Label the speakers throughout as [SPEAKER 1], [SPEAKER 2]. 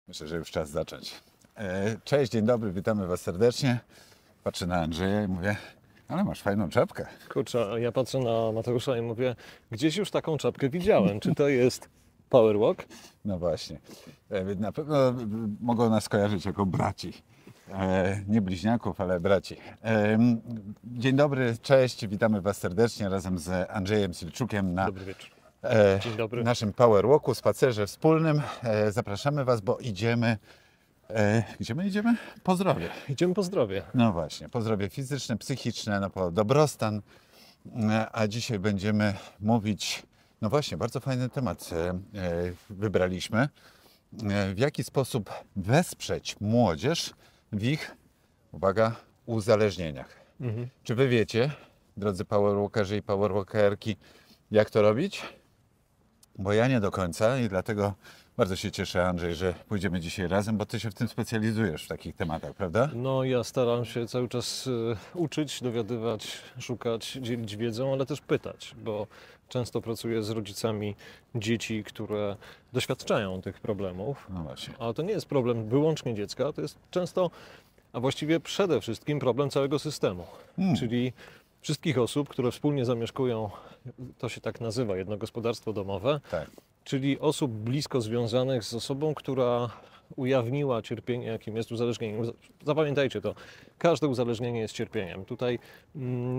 [SPEAKER 1] Myślę, że już czas zacząć. Cześć, dzień dobry, witamy Was serdecznie. Patrzę na Andrzeja i mówię, ale masz fajną czapkę.
[SPEAKER 2] Kurczę, ja patrzę na Mateusza i mówię, gdzieś już taką czapkę widziałem. Czy to jest Powerwalk?
[SPEAKER 1] No właśnie. Na pewno mogą nas kojarzyć jako braci. Nie bliźniaków, ale braci. Dzień dobry, cześć, witamy Was serdecznie razem z Andrzejem Silczukiem na
[SPEAKER 2] Dobry wieczór. Dzień dobry.
[SPEAKER 1] naszym Powerwalku, spacerze wspólnym. Zapraszamy Was, bo idziemy. Gdzie my idziemy? Po zdrowie.
[SPEAKER 2] Idziemy po zdrowie.
[SPEAKER 1] No właśnie, po zdrowie fizyczne, psychiczne, no po dobrostan. A dzisiaj będziemy mówić, no właśnie, bardzo fajny temat wybraliśmy. W jaki sposób wesprzeć młodzież w ich, uwaga, uzależnieniach. Czy Wy wiecie, drodzy powerwalkerzy i powerwalkerki, jak to robić? Bo ja nie do końca i dlatego bardzo się cieszę, Andrzej, że pójdziemy dzisiaj razem, bo Ty się w tym specjalizujesz, w takich tematach, prawda?
[SPEAKER 2] No ja staram się cały czas uczyć, dowiadywać, szukać, dzielić wiedzą, ale też pytać, bo często pracuję z rodzicami dzieci, które doświadczają tych problemów.
[SPEAKER 1] No właśnie.
[SPEAKER 2] A to nie jest problem wyłącznie dziecka, to jest często, a właściwie przede wszystkim problem całego systemu. Czyli wszystkich osób, które wspólnie zamieszkują, to się tak nazywa, jedno gospodarstwo domowe,
[SPEAKER 1] Tak.
[SPEAKER 2] czyli osób blisko związanych z osobą, która ujawniła cierpienie, jakim jest uzależnienie. Zapamiętajcie to, każde uzależnienie jest cierpieniem. Tutaj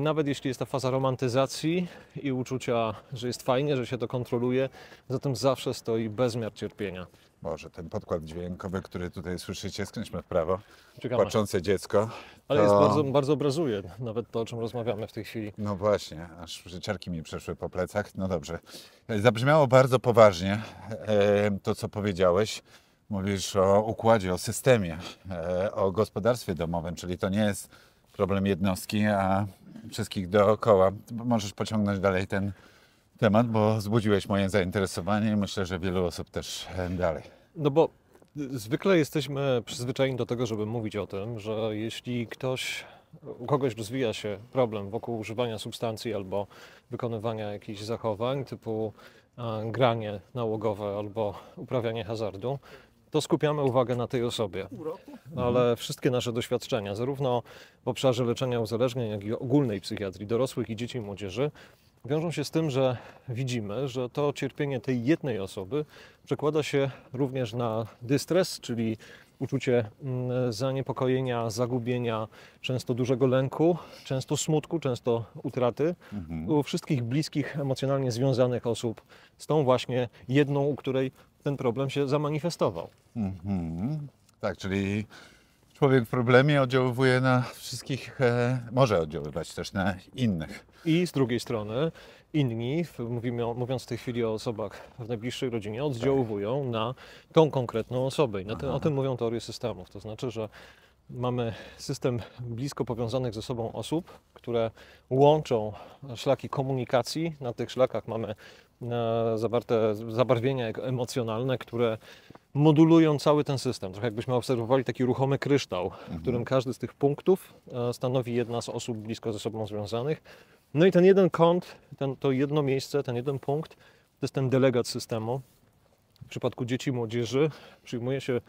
[SPEAKER 2] nawet jeśli jest ta faza romantyzacji i uczucia, że jest fajnie, że się to kontroluje, za tym zawsze stoi bezmiar cierpienia.
[SPEAKER 1] Boże, ten podkład dźwiękowy, który tutaj słyszycie, skręćmy w prawo.
[SPEAKER 2] Ciekawe.
[SPEAKER 1] Płaczące dziecko.
[SPEAKER 2] Ale
[SPEAKER 1] to...
[SPEAKER 2] jest bardzo, bardzo obrazuje nawet to, o czym rozmawiamy w tej chwili.
[SPEAKER 1] No właśnie, aż ciarki mi przeszły po plecach. No dobrze. Zabrzmiało bardzo poważnie to, co powiedziałeś. Mówisz o układzie, o systemie, o gospodarstwie domowym, czyli to nie jest problem jednostki, a wszystkich dookoła. Możesz pociągnąć dalej ten temat, bo wzbudziłeś moje zainteresowanie i myślę, że wielu osób też dalej.
[SPEAKER 2] No bo zwykle jesteśmy przyzwyczajeni do tego, żeby mówić o tym, że jeśli u kogoś rozwija się problem wokół używania substancji albo wykonywania jakichś zachowań typu granie nałogowe albo uprawianie hazardu, to skupiamy uwagę na tej osobie. Ale wszystkie nasze doświadczenia, zarówno w obszarze leczenia uzależnień, jak i ogólnej psychiatrii dorosłych i dzieci i młodzieży, wiążą się z tym, że widzimy, że to cierpienie tej jednej osoby przekłada się również na dystres, czyli uczucie zaniepokojenia, zagubienia, często dużego lęku, często smutku, często utraty u wszystkich bliskich, emocjonalnie związanych osób z tą właśnie jedną, u której ten problem się zamanifestował.
[SPEAKER 1] Tak, czyli człowiek w problemie oddziaływuje na wszystkich, może oddziaływać też na innych.
[SPEAKER 2] I z drugiej strony inni, mówiąc w tej chwili o osobach w najbliższej rodzinie, oddziaływują na tą konkretną osobę. I o tym mówią teorie systemów. To znaczy, że mamy system blisko powiązanych ze sobą osób, które łączą szlaki komunikacji. Na tych szlakach mamy zawarte zabarwienia emocjonalne, które modulują cały ten system. Trochę jakbyśmy obserwowali taki ruchomy kryształ, w którym każdy z tych punktów stanowi jedna z osób blisko ze sobą związanych. No i ten jeden kąt, to jedno miejsce, ten jeden punkt, to jest ten delegat systemu. W przypadku dzieci i młodzieży przyjmuje się,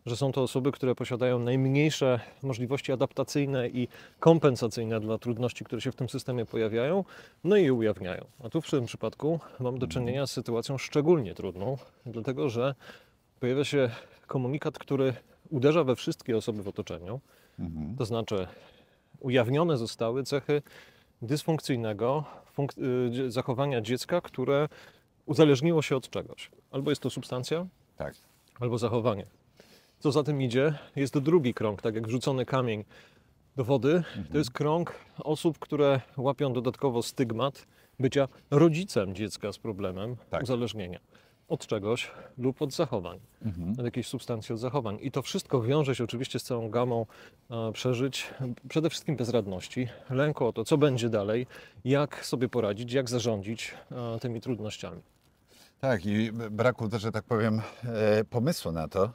[SPEAKER 2] że są to osoby, które posiadają najmniejsze możliwości adaptacyjne i kompensacyjne dla trudności, które się w tym systemie pojawiają, no i je ujawniają. A tu w tym przypadku mam do czynienia z sytuacją szczególnie trudną, dlatego że pojawia się komunikat, który uderza we wszystkie osoby w otoczeniu, to znaczy ujawnione zostały cechy dysfunkcyjnego zachowania dziecka, które uzależniło się od czegoś. Albo jest to substancja,
[SPEAKER 1] Tak.
[SPEAKER 2] albo zachowanie. Co za tym idzie, jest to drugi krąg, tak jak wrzucony kamień do wody. To jest krąg osób, które łapią dodatkowo stygmat bycia rodzicem dziecka z problemem uzależnienia od czegoś lub od zachowań, od jakiejś substancji, od zachowań. I to wszystko wiąże się oczywiście z całą gamą przeżyć, przede wszystkim bezradności, lęku o to, co będzie dalej, jak sobie poradzić, jak zarządzić tymi trudnościami.
[SPEAKER 1] Tak, i braku też, że tak powiem, pomysłu na to.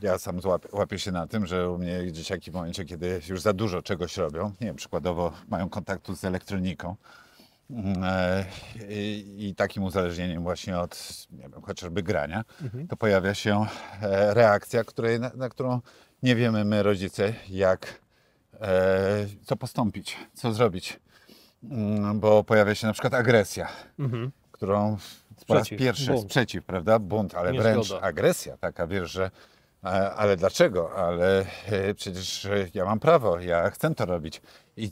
[SPEAKER 1] Ja sam łapię się na tym, że u mnie dzieciaki w momencie, kiedy już za dużo czegoś robią, nie wiem, przykładowo mają kontaktu z elektroniką, i takim uzależnieniem właśnie od, nie wiem, chociażby grania,
[SPEAKER 2] Mhm.
[SPEAKER 1] to pojawia się reakcja, na którą nie wiemy my, rodzice, co postąpić, co zrobić. Bo pojawia się na przykład agresja,
[SPEAKER 2] Mhm.
[SPEAKER 1] którą po raz
[SPEAKER 2] Sprzeciw,
[SPEAKER 1] pierwszy,
[SPEAKER 2] bunt.
[SPEAKER 1] sprzeciw, prawda? Bunt, ale
[SPEAKER 2] Niezgoda.
[SPEAKER 1] wręcz agresja taka, wiesz, że ale dlaczego? Ale przecież ja mam prawo, ja chcę to robić. I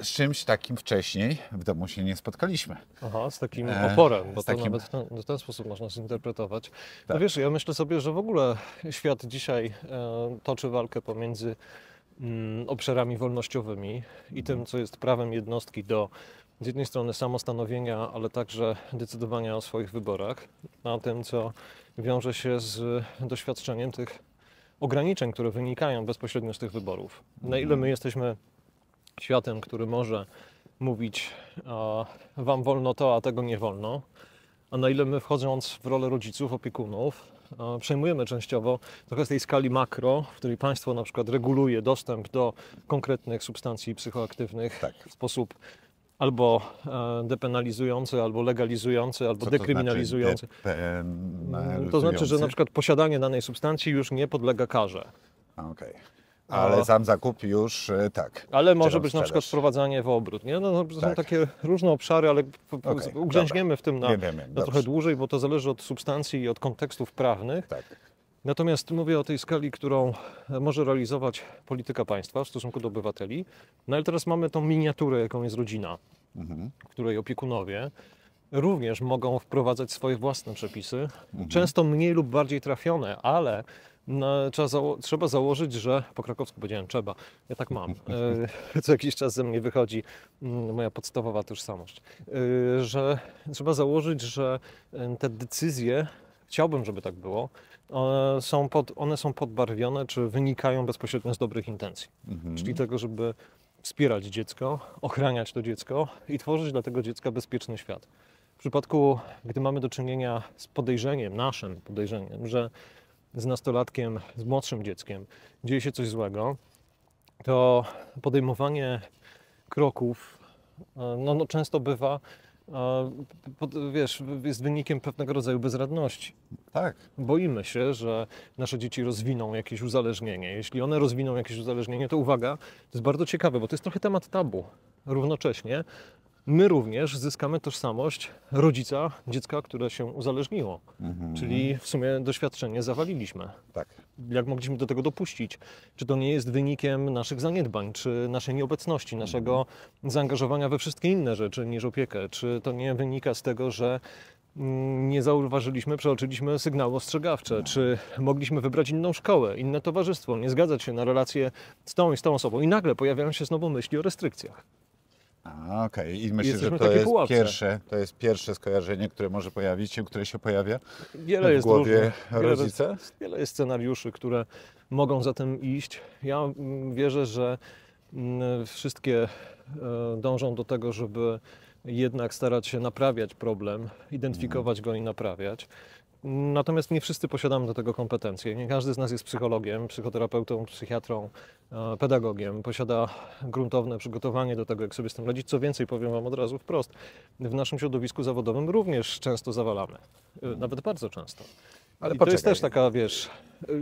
[SPEAKER 1] z czymś takim wcześniej w domu się nie spotkaliśmy.
[SPEAKER 2] Aha, z takim oporem, bo
[SPEAKER 1] z
[SPEAKER 2] to
[SPEAKER 1] takim-
[SPEAKER 2] nawet w ten sposób można zinterpretować. No
[SPEAKER 1] Tak.
[SPEAKER 2] wiesz, ja myślę sobie, że w ogóle świat dzisiaj toczy walkę pomiędzy obszarami wolnościowymi i tym, co jest prawem jednostki do z jednej strony samostanowienia, ale także decydowania o swoich wyborach, a tym, co wiąże się z doświadczeniem tych ograniczeń, które wynikają bezpośrednio z tych wyborów. Na ile my jesteśmy światem, który może mówić, wam wolno to, a tego nie wolno, a na ile my, wchodząc w rolę rodziców, opiekunów, przejmujemy częściowo trochę z tej skali makro, w której państwo na przykład reguluje dostęp do konkretnych substancji psychoaktywnych
[SPEAKER 1] Tak.
[SPEAKER 2] w sposób albo depenalizujący, albo legalizujący, albo
[SPEAKER 1] Co
[SPEAKER 2] dekryminalizujący.
[SPEAKER 1] To znaczy
[SPEAKER 2] To znaczy, że na
[SPEAKER 1] depenalizujący?
[SPEAKER 2] przykład posiadanie danej substancji już nie podlega karze.
[SPEAKER 1] Okej. Ale sam zakup już tak.
[SPEAKER 2] Ale może
[SPEAKER 1] Czy
[SPEAKER 2] być na przykład
[SPEAKER 1] sprzedaż?
[SPEAKER 2] wprowadzanie w obrót. Nie? No, to są
[SPEAKER 1] Tak.
[SPEAKER 2] takie różne obszary, ale
[SPEAKER 1] Okej,
[SPEAKER 2] ugrzęźniemy w tym
[SPEAKER 1] Wiem,
[SPEAKER 2] na
[SPEAKER 1] dobrze.
[SPEAKER 2] trochę dłużej, bo to zależy od substancji i od kontekstów prawnych.
[SPEAKER 1] Tak.
[SPEAKER 2] Natomiast mówię o tej skali, którą może realizować polityka państwa w stosunku do obywateli. No ale teraz mamy tą miniaturę, jaką jest rodzina, w której opiekunowie również mogą wprowadzać swoje własne przepisy, często mniej lub bardziej trafione, ale trzeba założyć, że po krakowsku powiedziałem trzeba, ja tak mam, co jakiś czas ze mnie wychodzi moja podstawowa tożsamość, że trzeba założyć, że te decyzje, chciałbym, żeby tak było, one są podbarwione, czy wynikają bezpośrednio z dobrych intencji, czyli tego, żeby wspierać dziecko, ochraniać to dziecko i tworzyć dla tego dziecka bezpieczny świat. W przypadku, gdy mamy do czynienia z podejrzeniem, naszym podejrzeniem, że z nastolatkiem, z młodszym dzieckiem dzieje się coś złego, to podejmowanie kroków często bywa, jest wynikiem pewnego rodzaju bezradności.
[SPEAKER 1] Tak.
[SPEAKER 2] Boimy się, że nasze dzieci rozwiną jakieś uzależnienie. Jeśli one rozwiną jakieś uzależnienie, to uwaga, to jest bardzo ciekawe, bo to jest trochę temat tabu. Równocześnie my również zyskamy tożsamość rodzica dziecka, które się uzależniło. Czyli w sumie doświadczenie zawaliliśmy.
[SPEAKER 1] Tak.
[SPEAKER 2] Jak mogliśmy do tego dopuścić? Czy to nie jest wynikiem naszych zaniedbań, czy naszej nieobecności, naszego zaangażowania we wszystkie inne rzeczy niż opiekę? Czy to nie wynika z tego, że nie zauważyliśmy, przeoczyliśmy sygnały ostrzegawcze? Czy mogliśmy wybrać inną szkołę, inne towarzystwo, nie zgadzać się na relacje z tą i z tą osobą? I nagle pojawiają się znowu myśli o restrykcjach.
[SPEAKER 1] Okej. I myślę, że
[SPEAKER 2] Jesteśmy w
[SPEAKER 1] to
[SPEAKER 2] takiej
[SPEAKER 1] jest
[SPEAKER 2] pułapce.
[SPEAKER 1] pierwsze skojarzenie, które może pojawić się, które się pojawia
[SPEAKER 2] Wiele
[SPEAKER 1] w
[SPEAKER 2] jest
[SPEAKER 1] głowie
[SPEAKER 2] różnych,
[SPEAKER 1] rodzica.
[SPEAKER 2] wiele jest scenariuszy, które mogą za tym iść. Ja wierzę, że wszystkie dążą do tego, żeby jednak starać się naprawiać problem, identyfikować go i naprawiać. Natomiast nie wszyscy posiadamy do tego kompetencje. Nie każdy z nas jest psychologiem, psychoterapeutą, psychiatrą, pedagogiem. Posiada gruntowne przygotowanie do tego, jak sobie z tym radzić. Co więcej, powiem Wam od razu wprost, w naszym środowisku zawodowym również często zawalamy. Nawet bardzo często.
[SPEAKER 1] Ale
[SPEAKER 2] I to jest
[SPEAKER 1] poczekaj.
[SPEAKER 2] też taka, wiesz,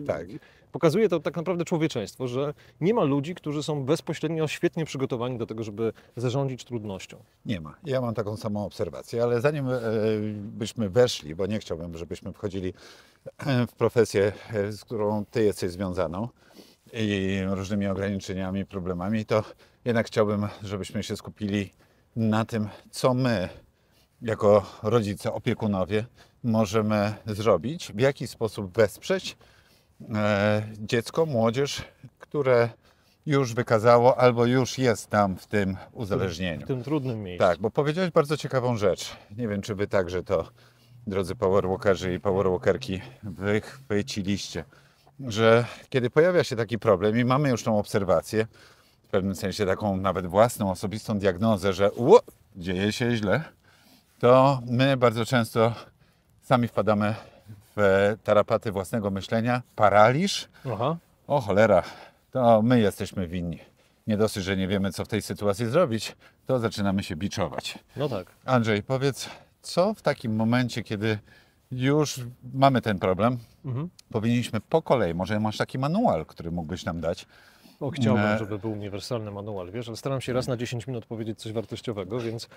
[SPEAKER 1] Tak.
[SPEAKER 2] pokazuje to tak naprawdę człowieczeństwo, że nie ma ludzi, którzy są bezpośrednio świetnie przygotowani do tego, żeby zarządzić trudnością.
[SPEAKER 1] Nie ma. Ja mam taką samą obserwację, ale zanim byśmy weszli, bo nie chciałbym, żebyśmy wchodzili w profesję, z którą Ty jesteś związaną i różnymi ograniczeniami, problemami, to jednak chciałbym, żebyśmy się skupili na tym, co my jako rodzice, opiekunowie możemy zrobić, w jaki sposób wesprzeć dziecko, młodzież, które już wykazało albo już jest tam w tym uzależnieniu.
[SPEAKER 2] W tym trudnym miejscu.
[SPEAKER 1] Tak, bo powiedziałeś bardzo ciekawą rzecz. Nie wiem, czy Wy także to, drodzy powerwalkerzy i powerwalkerki, wychwyciliście, że kiedy pojawia się taki problem i mamy już tą obserwację, w pewnym sensie taką nawet własną, osobistą diagnozę, że dzieje się źle, to my bardzo często sami wpadamy w tarapaty własnego myślenia, paraliż.
[SPEAKER 2] Aha.
[SPEAKER 1] O cholera, to my jesteśmy winni. nie dosyć, że nie wiemy, co w tej sytuacji zrobić, to zaczynamy się biczować.
[SPEAKER 2] No tak.
[SPEAKER 1] Andrzej, powiedz, co w takim momencie, kiedy już mamy ten problem, powinniśmy po kolei, może masz taki manual, który mógłbyś nam dać?
[SPEAKER 2] O, chciałbym, żeby był uniwersalny manual, wiesz, ale staram się raz na 10 minut powiedzieć coś wartościowego, więc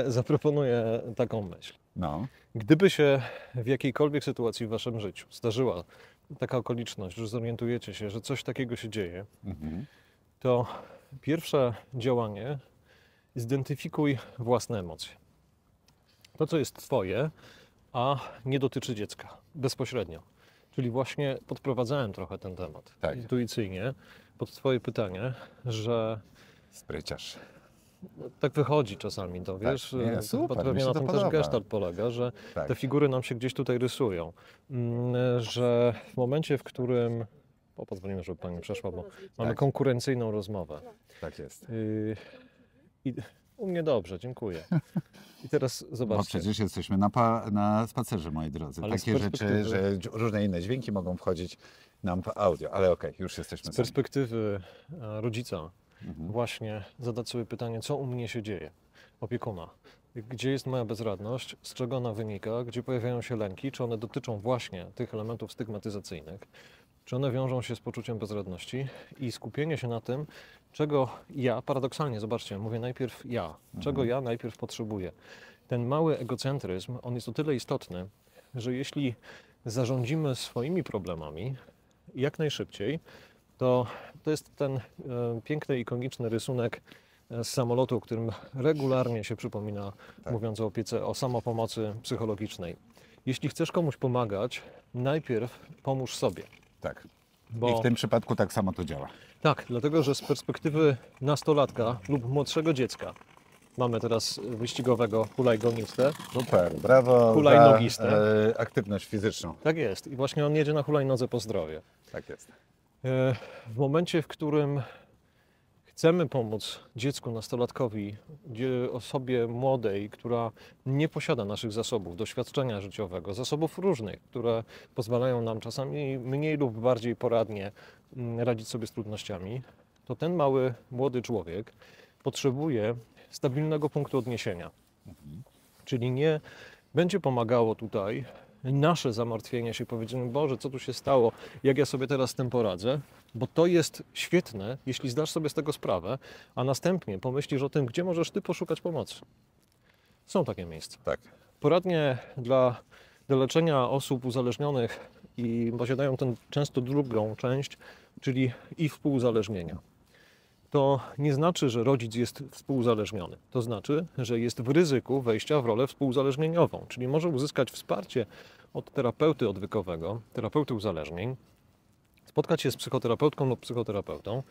[SPEAKER 2] zaproponuję taką myśl.
[SPEAKER 1] No,
[SPEAKER 2] Gdyby się w jakiejkolwiek sytuacji w waszym życiu zdarzyła taka okoliczność, że zorientujecie się, że coś takiego się dzieje, to pierwsze działanie zidentyfikuj własne emocje. To, co jest twoje, a nie dotyczy dziecka bezpośrednio. Czyli właśnie podprowadzałem trochę ten temat
[SPEAKER 1] Tak.
[SPEAKER 2] intuicyjnie pod twoje pytanie, że
[SPEAKER 1] spryciarz.
[SPEAKER 2] tak wychodzi czasami, to wiesz,
[SPEAKER 1] nie, super, mi
[SPEAKER 2] pewnie
[SPEAKER 1] się
[SPEAKER 2] na
[SPEAKER 1] to
[SPEAKER 2] tym
[SPEAKER 1] podoba.
[SPEAKER 2] też gestalt polega, że
[SPEAKER 1] Tak.
[SPEAKER 2] te figury nam się gdzieś tutaj rysują, że w momencie, w którym, pozwolimy, żeby pani przeszła, bo mamy
[SPEAKER 1] Tak.
[SPEAKER 2] konkurencyjną rozmowę.
[SPEAKER 1] Tak jest.
[SPEAKER 2] I u mnie dobrze, dziękuję. I teraz
[SPEAKER 1] Bo
[SPEAKER 2] zobaczcie.
[SPEAKER 1] przecież jesteśmy na spacerze, moi drodzy.
[SPEAKER 2] Ale z
[SPEAKER 1] Takie rzeczy,
[SPEAKER 2] perspektywy-
[SPEAKER 1] że różne inne dźwięki mogą wchodzić nam w audio, ale okej, już jesteśmy
[SPEAKER 2] Z
[SPEAKER 1] sami.
[SPEAKER 2] perspektywy rodzica właśnie zadać sobie pytanie, co u mnie się dzieje, opiekuna. Gdzie jest moja bezradność, z czego ona wynika, gdzie pojawiają się lęki, czy one dotyczą właśnie tych elementów stygmatyzacyjnych, czy one wiążą się z poczuciem bezradności i skupienie się na tym, czego ja, paradoksalnie, zobaczcie, mówię najpierw ja, czego ja najpierw potrzebuję. Ten mały egocentryzm, on jest o tyle istotny, że jeśli zarządzimy swoimi problemami jak najszybciej, to jest ten piękny, ikoniczny rysunek z samolotu, o którym regularnie się przypomina, mówiąc o opiece, o samopomocy psychologicznej. Jeśli chcesz komuś pomagać, najpierw pomóż sobie.
[SPEAKER 1] Tak.
[SPEAKER 2] Bo...
[SPEAKER 1] I w tym przypadku tak samo to działa.
[SPEAKER 2] Tak, dlatego że z perspektywy nastolatka lub młodszego dziecka, mamy teraz wyścigowego hulajgonistę.
[SPEAKER 1] Super, brawo
[SPEAKER 2] Hulajnogistę.
[SPEAKER 1] za aktywność fizyczną.
[SPEAKER 2] Tak jest. I właśnie on jedzie na hulajnodze po zdrowie.
[SPEAKER 1] Tak jest.
[SPEAKER 2] W momencie, w którym chcemy pomóc dziecku, nastolatkowi, osobie młodej, która nie posiada naszych zasobów, doświadczenia życiowego, zasobów różnych, które pozwalają nam czasami mniej lub bardziej poradnie radzić sobie z trudnościami, to ten mały, młody człowiek potrzebuje stabilnego punktu odniesienia. Czyli nie będzie pomagało tutaj nasze zamartwienie się, powiedzenie, Boże, co tu się stało, jak ja sobie teraz z tym poradzę, bo to jest świetne, jeśli zdasz sobie z tego sprawę, a następnie pomyślisz o tym, gdzie możesz ty poszukać pomocy. Są takie miejsca.
[SPEAKER 1] Tak.
[SPEAKER 2] Poradnie do leczenia osób uzależnionych i posiadają tę często drugą część, czyli i współuzależnienia. To nie znaczy, że rodzic jest współuzależniony. To znaczy, że jest w ryzyku wejścia w rolę współuzależnieniową, czyli może uzyskać wsparcie od terapeuty odwykowego, terapeuty uzależnień, spotkać się z psychoterapeutką lub psychoterapeutą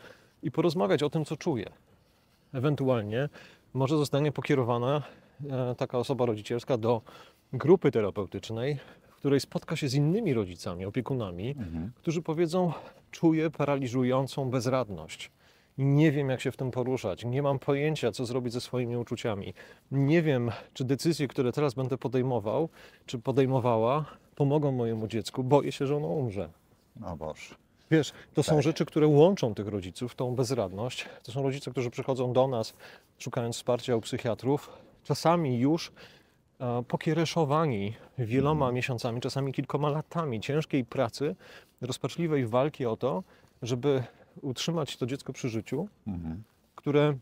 [SPEAKER 2] i porozmawiać o tym, co czuje. Ewentualnie może zostanie pokierowana taka osoba rodzicielska do grupy terapeutycznej, w której spotka się z innymi rodzicami, opiekunami, którzy powiedzą, czuję paraliżującą bezradność. Nie wiem, jak się w tym poruszać. Nie mam pojęcia, co zrobić ze swoimi uczuciami. Nie wiem, czy decyzje, które teraz będę podejmował, czy podejmowała, pomogą mojemu dziecku. Boję się, że ono umrze.
[SPEAKER 1] O Boże.
[SPEAKER 2] Wiesz, to są rzeczy, które łączą tych rodziców, tą bezradność. To są rodzice, którzy przychodzą do nas, szukając wsparcia u psychiatrów, czasami już pokiereszowani wieloma miesiącami, czasami kilkoma latami ciężkiej pracy, rozpaczliwej walki o to, żeby utrzymać to dziecko przy życiu, które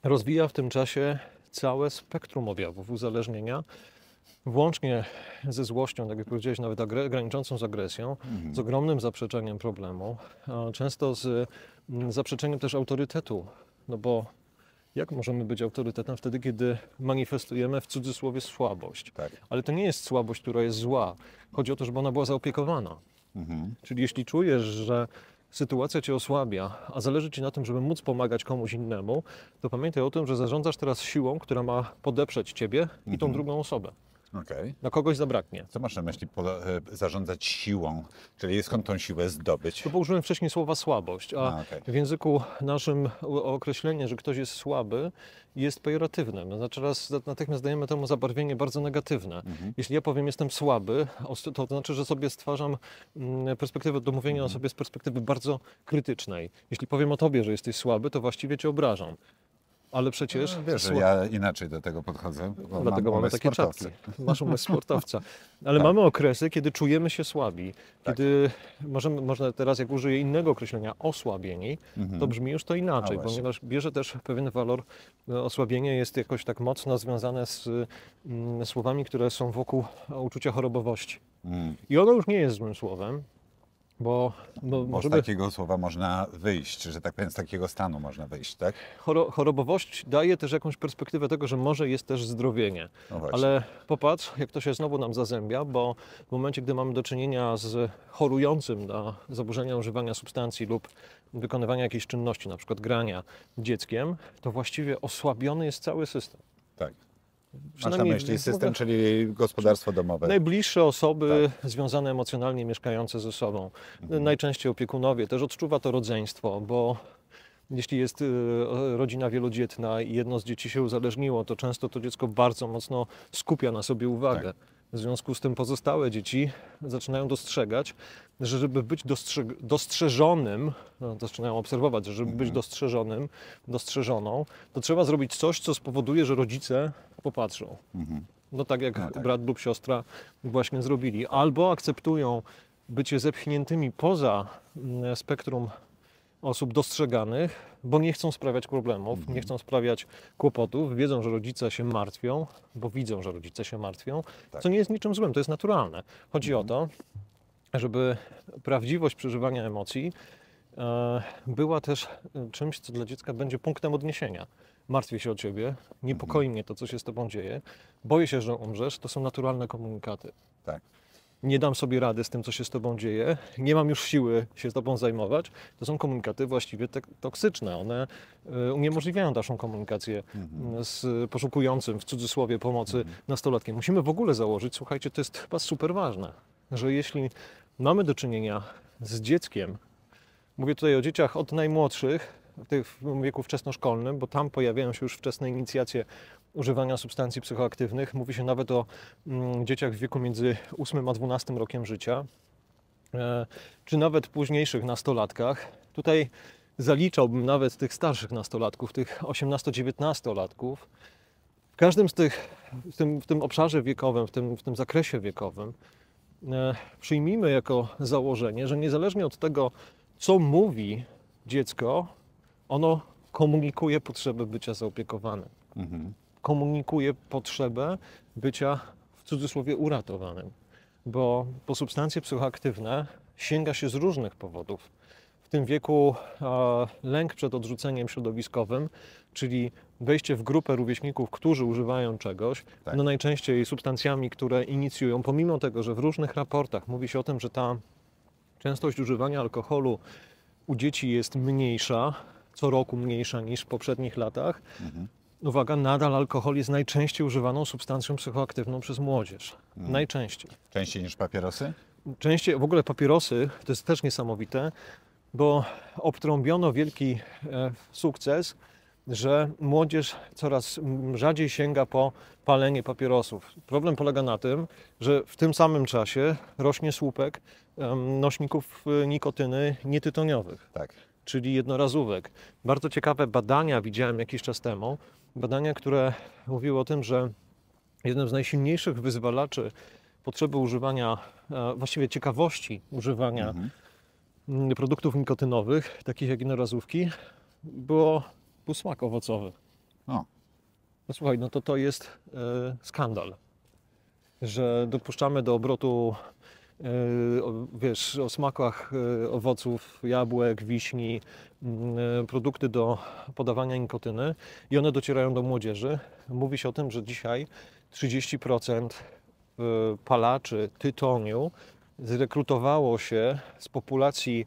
[SPEAKER 2] rozwija w tym czasie całe spektrum objawów uzależnienia, włącznie ze złością, tak jak powiedziałeś, nawet graniczącą z agresją, z ogromnym zaprzeczeniem problemu, a często z zaprzeczeniem też autorytetu, no bo jak możemy być autorytetem wtedy, kiedy manifestujemy w cudzysłowie słabość?
[SPEAKER 1] Tak.
[SPEAKER 2] Ale to nie jest słabość, która jest zła. Chodzi o to, żeby ona była zaopiekowana. Czyli jeśli czujesz, że sytuacja cię osłabia, a zależy ci na tym, żeby móc pomagać komuś innemu, to pamiętaj o tym, że zarządzasz teraz siłą, która ma podeprzeć ciebie i tą drugą osobę.
[SPEAKER 1] Okej.
[SPEAKER 2] Na kogoś zabraknie.
[SPEAKER 1] Co masz na myśli zarządzać siłą? Czyli skąd tą siłę zdobyć?
[SPEAKER 2] To bo użyłem wcześniej słowa słabość, a
[SPEAKER 1] Okej.
[SPEAKER 2] w języku naszym określenie, że ktoś jest słaby, jest pejoratywne. My znaczy natychmiast dajemy temu zabarwienie bardzo negatywne. Jeśli ja powiem jestem słaby, to znaczy, że sobie stwarzam perspektywę do mówienia o sobie z perspektywy bardzo krytycznej. Jeśli powiem o tobie, że jesteś słaby, to właściwie cię obrażam. Ale przecież...
[SPEAKER 1] No, wiesz, że ja inaczej do tego podchodzę. Bo
[SPEAKER 2] Dlatego mamy
[SPEAKER 1] umysł
[SPEAKER 2] takie
[SPEAKER 1] sportowca.
[SPEAKER 2] czapki. Masz umysł sportowca. Ale
[SPEAKER 1] Tak.
[SPEAKER 2] mamy okresy, kiedy czujemy się słabi.
[SPEAKER 1] Tak.
[SPEAKER 2] Kiedy można teraz, jak użyję innego określenia, osłabieni, to brzmi już to inaczej,
[SPEAKER 1] A, właśnie.
[SPEAKER 2] ponieważ bierze też pewien walor. Osłabienie jest jakoś tak mocno związane z słowami, które są wokół uczucia chorobowości. I ono już nie jest złym słowem, bo
[SPEAKER 1] Bo z takiego słowa można wyjść, że tak powiem, z takiego stanu można wyjść, tak?
[SPEAKER 2] chorobowość daje też jakąś perspektywę tego, że może jest też zdrowienie.
[SPEAKER 1] No właśnie.
[SPEAKER 2] Ale popatrz, jak to się znowu nam zazębia, bo w momencie, gdy mamy do czynienia z chorującym na zaburzenia używania substancji lub wykonywania jakiejś czynności, na przykład grania dzieckiem, to właściwie osłabiony jest cały system.
[SPEAKER 1] Tak. Masz na
[SPEAKER 2] Przynajmniej
[SPEAKER 1] myśli system, czyli gospodarstwo domowe.
[SPEAKER 2] najbliższe osoby związane emocjonalnie, mieszkające ze sobą. Najczęściej opiekunowie. Też odczuwa to rodzeństwo, bo jeśli jest rodzina wielodzietna i jedno z dzieci się uzależniło, to często to dziecko bardzo mocno skupia na sobie uwagę. W związku z tym pozostałe dzieci zaczynają dostrzegać, że żeby być dostrzeżonym, zaczynają obserwować, że żeby być dostrzeżoną, to trzeba zrobić coś, co spowoduje, że rodzice popatrzą. No tak jak brat lub siostra właśnie zrobili. Albo akceptują bycie zepchniętymi poza spektrum osób dostrzeganych, bo nie chcą sprawiać problemów, nie chcą sprawiać kłopotów, wiedzą, że rodzice się martwią, bo widzą, że rodzice się martwią, co nie jest niczym złym, to jest naturalne. Chodzi o to, żeby prawdziwość przeżywania emocji była też czymś, co dla dziecka będzie punktem odniesienia. Martwię się o ciebie, niepokoi mnie to, co się z tobą dzieje, boję się, że umrzesz, to są naturalne komunikaty.
[SPEAKER 1] Tak.
[SPEAKER 2] Nie dam sobie rady z tym, co się z tobą dzieje, nie mam już siły się z tobą zajmować, to są komunikaty właściwie toksyczne. One uniemożliwiają dalszą komunikację z poszukującym, w cudzysłowie, pomocy nastolatkiem. Musimy w ogóle założyć, słuchajcie, to jest chyba super ważne, że jeśli mamy do czynienia z dzieckiem, mówię tutaj o dzieciach od najmłodszych, w wieku wczesnoszkolnym, bo tam pojawiają się już wczesne inicjacje używania substancji psychoaktywnych. Mówi się nawet o dzieciach w wieku między 8 a 12 rokiem życia, czy nawet późniejszych nastolatkach. Tutaj zaliczałbym nawet tych starszych nastolatków, tych 18-19-latków. W każdym z tych, w tym obszarze wiekowym, w tym zakresie wiekowym, przyjmijmy jako założenie, że niezależnie od tego, co mówi dziecko, ono komunikuje potrzebę bycia zaopiekowanym. Komunikuje potrzebę bycia, w cudzysłowie, uratowanym. Bo po substancje psychoaktywne sięga się z różnych powodów. W tym wieku lęk przed odrzuceniem środowiskowym, czyli wejście w grupę rówieśników, którzy używają czegoś, no najczęściej substancjami, które inicjują, pomimo tego, że w różnych raportach mówi się o tym, że ta częstość używania alkoholu u dzieci jest mniejsza, co roku mniejsza niż w poprzednich latach. Uwaga, nadal alkohol jest najczęściej używaną substancją psychoaktywną przez młodzież. Najczęściej.
[SPEAKER 1] Częściej niż papierosy?
[SPEAKER 2] Częściej, w ogóle papierosy, to jest też niesamowite, bo obtrąbiono wielki sukces, że młodzież coraz rzadziej sięga po palenie papierosów. Problem polega na tym, że w tym samym czasie rośnie słupek nośników nikotyny nietytoniowych.
[SPEAKER 1] Tak.
[SPEAKER 2] Czyli jednorazówek. Bardzo ciekawe badania widziałem jakiś czas temu. Badania, które mówiły o tym, że jednym z najsilniejszych wyzwalaczy potrzeby używania, właściwie ciekawości używania produktów nikotynowych, takich jak jednorazówki, był smak owocowy.
[SPEAKER 1] O.
[SPEAKER 2] No słuchaj, no to jest skandal, że dopuszczamy do obrotu wiesz, o smakach owoców, jabłek, wiśni, produkty do podawania nikotyny i one docierają do młodzieży. Mówi się o tym, że dzisiaj 30% palaczy tytoniu zrekrutowało się z populacji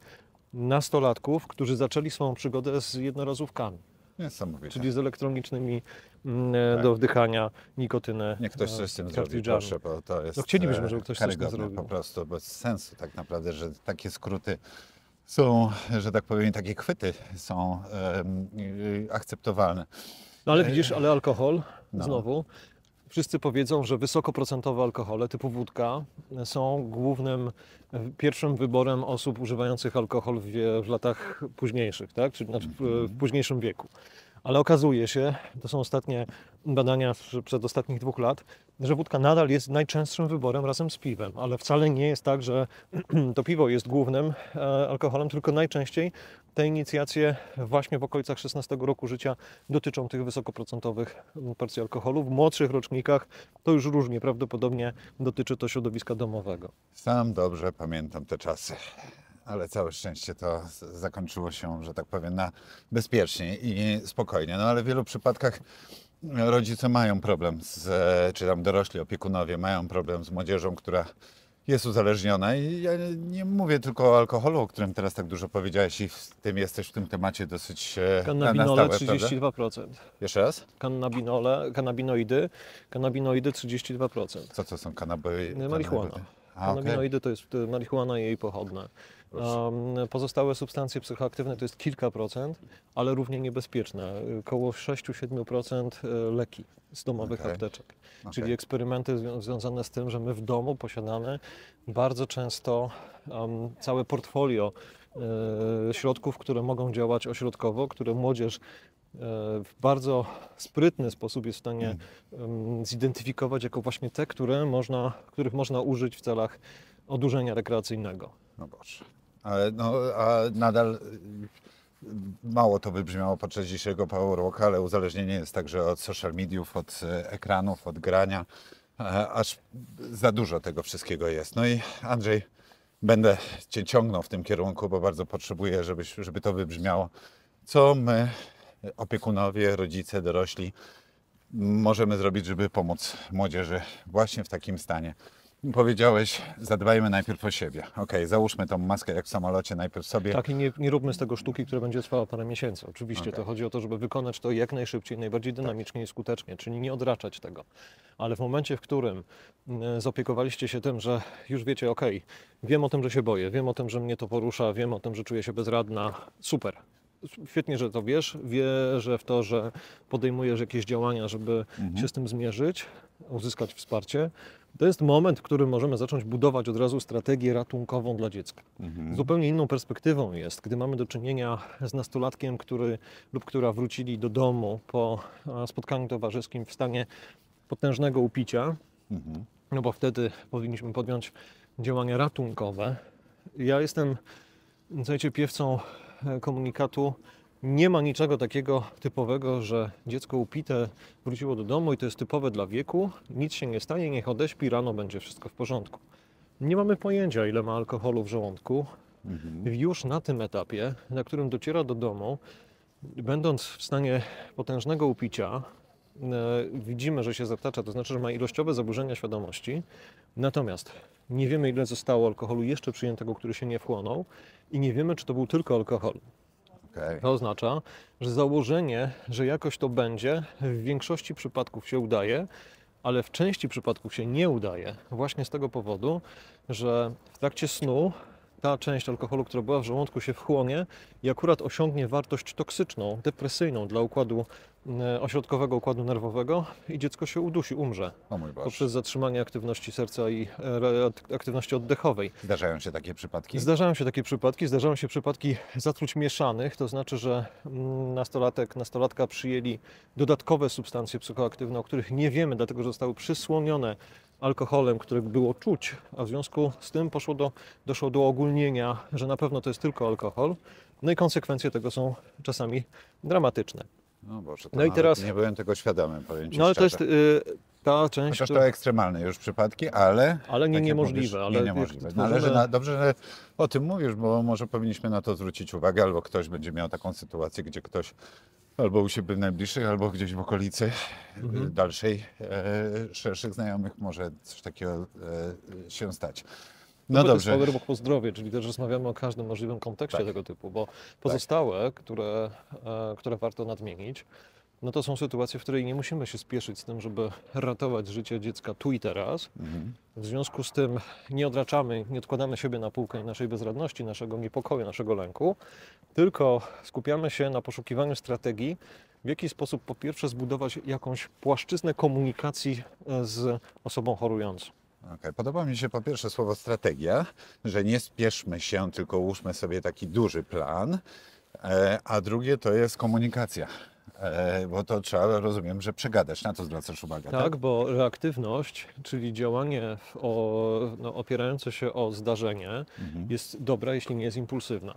[SPEAKER 2] nastolatków, którzy zaczęli swoją przygodę z jednorazówkami.
[SPEAKER 1] Niesamowite.
[SPEAKER 2] czyli z elektronicznymi do wdychania nikotynę.
[SPEAKER 1] Niech ktoś coś z tym zrobi,
[SPEAKER 2] kartridżami.
[SPEAKER 1] proszę, bo to jest
[SPEAKER 2] No chcielibyśmy, żeby ktoś coś z tym
[SPEAKER 1] karygodne
[SPEAKER 2] zrobił.
[SPEAKER 1] po prostu, bez sensu tak naprawdę, że takie skróty są, że tak powiem, takie chwyty są akceptowalne.
[SPEAKER 2] No ale widzisz, ale alkohol,
[SPEAKER 1] No.
[SPEAKER 2] znowu, wszyscy powiedzą, że wysokoprocentowe alkohole typu wódka są głównym, pierwszym wyborem osób używających alkohol w latach późniejszych, tak? Czyli znaczy w późniejszym wieku. Ale okazuje się, to są ostatnie badania przed ostatnich 2 lat, że wódka nadal jest najczęstszym wyborem razem z piwem, ale wcale nie jest tak, że to piwo jest głównym alkoholem, tylko najczęściej te inicjacje właśnie w okolicach 16 roku życia dotyczą tych wysokoprocentowych porcji alkoholu. W młodszych rocznikach to już różnie, prawdopodobnie dotyczy to środowiska domowego.
[SPEAKER 1] Sam dobrze pamiętam te czasy, ale całe szczęście to zakończyło się, że tak powiem, na bezpiecznie i spokojnie. No ale w wielu przypadkach rodzice mają problem, czy tam dorośli opiekunowie mają problem z młodzieżą, która jest uzależniona. I ja nie mówię tylko o alkoholu, o którym teraz tak dużo powiedziałeś i w tym jesteś w tym temacie dosyć na
[SPEAKER 2] Kannabinole
[SPEAKER 1] stałe, prawda?
[SPEAKER 2] 32%.
[SPEAKER 1] Jeszcze raz?
[SPEAKER 2] Kannabinoidy 32%.
[SPEAKER 1] Co to są kanaby?
[SPEAKER 2] Marihuana.
[SPEAKER 1] A, okej.
[SPEAKER 2] Kannabinoidy to jest marihuana i jej pochodne. Pozostałe substancje psychoaktywne to jest kilka procent, ale równie niebezpieczne. Około 6-7% leki z domowych
[SPEAKER 1] Okej.
[SPEAKER 2] apteczek.
[SPEAKER 1] Okej.
[SPEAKER 2] Czyli eksperymenty związane z tym, że my w domu posiadamy bardzo często całe portfolio środków, które mogą działać ośrodkowo, które młodzież w bardzo sprytny sposób jest w stanie zidentyfikować jako właśnie te, których można użyć w celach odurzenia rekreacyjnego.
[SPEAKER 1] No Boże. Ale no, a nadal mało to wybrzmiało podczas dzisiejszego Power Walka, ale uzależnienie jest także od social mediów, od ekranów, od grania, aż za dużo tego wszystkiego jest. No i Andrzej, będę Cię ciągnął w tym kierunku, bo bardzo potrzebuję, żeby to wybrzmiało. Co my, opiekunowie, rodzice, dorośli, możemy zrobić, żeby pomóc młodzieży właśnie w takim stanie? Powiedziałeś, zadbajmy najpierw o siebie. Okej, załóżmy tą maskę jak w samolocie, najpierw sobie.
[SPEAKER 2] Tak, i nie róbmy z tego sztuki, która będzie trwała parę miesięcy. Oczywiście to chodzi o to, żeby wykonać to jak najszybciej, najbardziej dynamicznie i skutecznie, czyli nie odraczać tego. Ale w momencie, w którym zaopiekowaliście się tym, że już wiecie, wiem o tym, że się boję, wiem o tym, że mnie to porusza, wiem o tym, że czuję się bezradna, super. Świetnie, że to wiesz, wierzę w to, że podejmujesz jakieś działania, żeby się z tym zmierzyć, uzyskać wsparcie. To jest moment, w którym możemy zacząć budować od razu strategię ratunkową dla dziecka. Zupełnie inną perspektywą jest, gdy mamy do czynienia z nastolatkiem, który lub która wrócili do domu po spotkaniu towarzyskim w stanie potężnego upicia, no bo wtedy powinniśmy podjąć działania ratunkowe. Ja jestem, słuchajcie, piewcą komunikatu. Nie ma niczego takiego typowego, że dziecko upite wróciło do domu i to jest typowe dla wieku, nic się nie stanie, niech odeśpi, rano będzie wszystko w porządku. Nie mamy pojęcia, ile ma alkoholu w żołądku. Już na tym etapie, na którym dociera do domu, będąc w stanie potężnego upicia, widzimy, że się zatacza, to znaczy, że ma ilościowe zaburzenia świadomości, natomiast nie wiemy, ile zostało alkoholu jeszcze przyjętego, który się nie wchłonął i nie wiemy, czy to był tylko alkohol.
[SPEAKER 1] Okej.
[SPEAKER 2] To oznacza, że założenie, że jakoś to będzie, w większości przypadków się udaje, ale w części przypadków się nie udaje. Właśnie z tego powodu, że w trakcie snu ta część alkoholu, która była w żołądku, się wchłonie i akurat osiągnie wartość toksyczną, depresyjną dla ośrodkowego układu nerwowego i dziecko się udusi, umrze.
[SPEAKER 1] O mój Boże.
[SPEAKER 2] Poprzez zatrzymanie aktywności serca i aktywności oddechowej.
[SPEAKER 1] Zdarzają się takie przypadki?
[SPEAKER 2] Zdarzają się takie przypadki, zdarzają się przypadki zatruć mieszanych, to znaczy, że nastolatka przyjęli dodatkowe substancje psychoaktywne, o których nie wiemy, dlatego że zostały przysłonione alkoholem, który było czuć, a w związku z tym doszło do ogólnienia, że na pewno to jest tylko alkohol. No i konsekwencje tego są czasami dramatyczne.
[SPEAKER 1] No Boże, to
[SPEAKER 2] No i
[SPEAKER 1] nawet
[SPEAKER 2] teraz-
[SPEAKER 1] nie byłem tego świadomy, powiem Ci
[SPEAKER 2] No ale to
[SPEAKER 1] szczerze.
[SPEAKER 2] jest ta część,
[SPEAKER 1] Chociaż to ekstremalne już przypadki, ale...
[SPEAKER 2] ale nie
[SPEAKER 1] tak jak
[SPEAKER 2] niemożliwe.
[SPEAKER 1] mówisz,
[SPEAKER 2] Ale
[SPEAKER 1] nie niemożliwe. No, ale dobrze, że o tym mówisz, bo może powinniśmy na to zwrócić uwagę, albo ktoś będzie miał taką sytuację, gdzie ktoś albo u siebie najbliższych, albo gdzieś w okolicy dalszej, szerszych znajomych może coś takiego się stać. No
[SPEAKER 2] To jest
[SPEAKER 1] dobrze.
[SPEAKER 2] power po zdrowie, czyli też rozmawiamy o każdym możliwym kontekście
[SPEAKER 1] Tak.
[SPEAKER 2] tego typu, bo pozostałe, które warto nadmienić, no to są sytuacje, w której nie musimy się spieszyć z tym, żeby ratować życie dziecka tu i teraz. W związku z tym nie odraczamy, nie odkładamy siebie na półkę naszej bezradności, naszego niepokoju, naszego lęku, tylko skupiamy się na poszukiwaniu strategii, w jaki sposób po pierwsze zbudować jakąś płaszczyznę komunikacji z osobą chorującą.
[SPEAKER 1] Okej. Podoba mi się po pierwsze słowo strategia, że nie spieszmy się, tylko ułóżmy sobie taki duży plan, a drugie to jest komunikacja, bo to trzeba, rozumiem, że przegadać. Na to zwracasz uwagę,
[SPEAKER 2] Tak, bo reaktywność, czyli działanie opierające się o zdarzenie, jest dobra, jeśli nie jest impulsywna.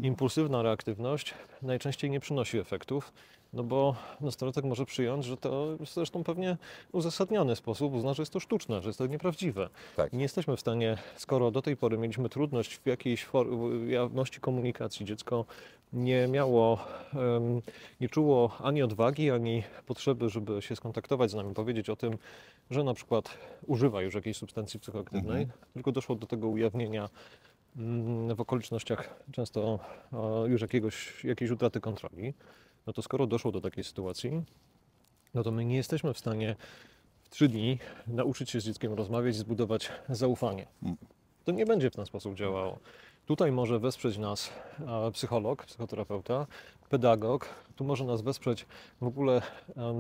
[SPEAKER 2] Impulsywna reaktywność najczęściej nie przynosi efektów, no bo nastolatek może przyjąć, że to zresztą pewnie uzasadniony sposób uzna, że jest to sztuczne, że jest to nieprawdziwe.
[SPEAKER 1] Tak.
[SPEAKER 2] Nie jesteśmy w stanie, skoro do tej pory mieliśmy trudność w jakiejś jawności komunikacji, dziecko nie miało, nie czuło ani odwagi, ani potrzeby, żeby się skontaktować z nami, powiedzieć o tym, że na przykład używa już jakiejś substancji psychoaktywnej, tylko doszło do tego ujawnienia w okolicznościach często już jakiejś utraty kontroli. No to skoro doszło do takiej sytuacji, no to my nie jesteśmy w stanie w 3 dni nauczyć się z dzieckiem rozmawiać i zbudować zaufanie. To nie będzie w ten sposób działało. Tutaj może wesprzeć nas psycholog, psychoterapeuta, pedagog. Tu może nas wesprzeć w ogóle